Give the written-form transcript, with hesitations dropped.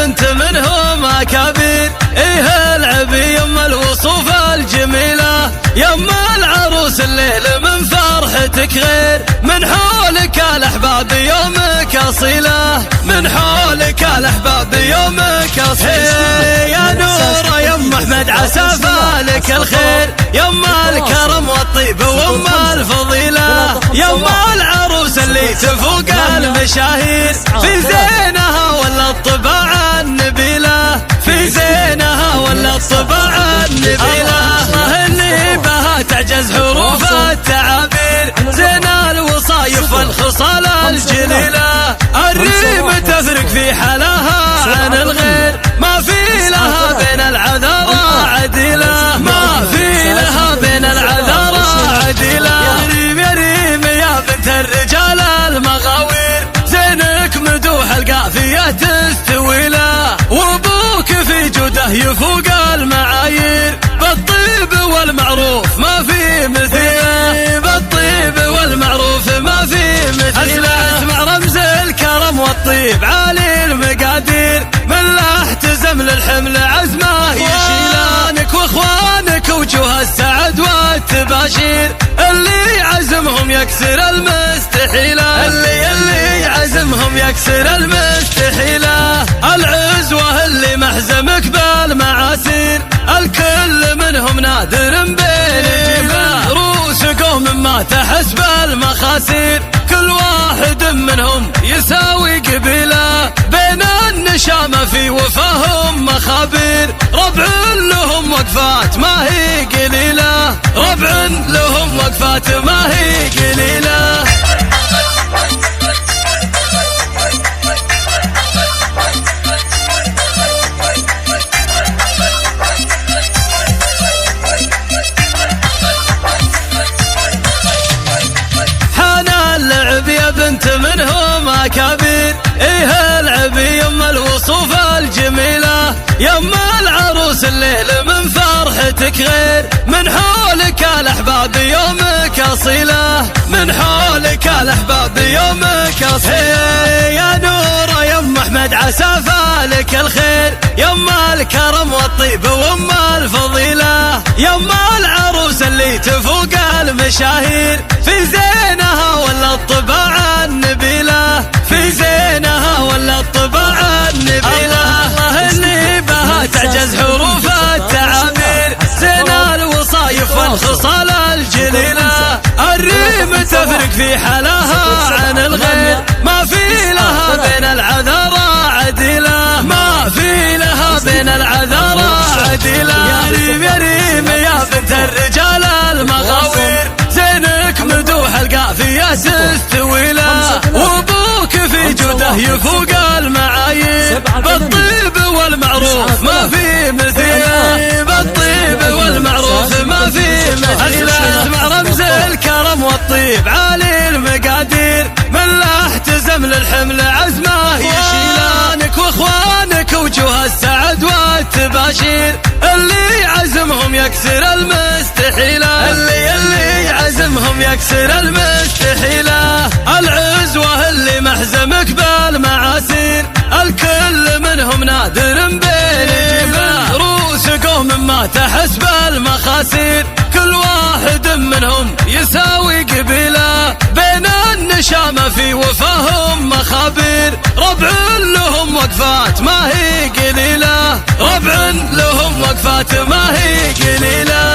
بنت منهم أكابر، إيه العبي يم الوصوف الجميلة، يم العروس الليل من فرحتك غير، من حولك الأحباب يومك أصيلة، من حولك الأحباب يومك أصيلة. يا نور يم أحمد عسى فالك الخير، يم الكرم والطيب وام الفضيلة، يم العروس اللي تفوق المشاهير، في زينها ولا الطباع النبيلة، في زينها ولا الطباع النبيلة، اللي بها تعجز حروف التعابير، زين الوصايف والخصال الجليلة، الريم تفرق في حلاها عن الغير، ما في لها بين العذارى عديلة، ما في لها بين العذارى عديلة. يا ريم يا بنت الرجال المغاوير، زينك مدوح القافية تستوي له، وابوك في جوده يفوق المعايير، بالطيب والمعروف ما في مثيله، بالطيب والمعروف ما في مثيله. اسمع رمز الكرم والطيب عالي المقادير، من لا احتزم للحمل عزمه يشيلانك، واخوانك وجوه السعد والتباشير، اللي عزمهم يكسر المستحيله، اللي عزمهم يكسر المستحيله. العزوه اللي محزمك بالمعاسير، الكل منهم نادر بين جباه، رؤوس قوم ما تحس بالمخاسير، كل واحد منهم يساوي قبيله، بين النشامة في وفاهم مخابير، ربع لهم وقفات ما هي قليلة، ربع لهم وقفات ما هي قليلة. بنت منهم أكابر، إيه العبي يم الوصوف الجميلة، يم العروس الليل من فرحتك غير، من حولك الأحباب يومك أصيلة، من حولك الأحباب يومك أصيلة. يا نور يم أحمد عسى فالك الخير، يم الكرم والطيب وام الفضيلة، يم العروس اللي تفوق المشاهير، في زينها ولا الطباع النبيلة، في زينها ولا الطباع النبيلة، اللي بها تعجز حروف التعابير، زين الوصايف والخصال الجليلة، الريم تفرق في حلاها عن الغير، ما في لها بين العذارى عديلة، ما في لها بين العذارى عديلة. يا ريم يا بنت الرجال المغاوير، زينك مدوح القافية تستوي له، وابوك في جوده يفوق المعايير، بالطيب والمعروف ما في مثيله، بالطيب والمعروف ما في مثيله. اسمع رمز الكرم والطيب عالي المقادير، من لا احتزم للحمل عزمه يشيلانك، واخوانك وجوه السعد والتباشير، اللي عزمهم يكسر المستحيله، اللي عزمهم يكسر المستحيله. العزوه اللي محزمك بالمعاسير، الكل منهم نادر بين جباه، رؤوس قوم ما تحس بالمخاسير، كل واحد منهم يساوي قبيله، بين النشامة في وفاهم مخابير، ربع لهم وقفات ما هي قليلة، ربع لهم وقفات ما هي قليلة.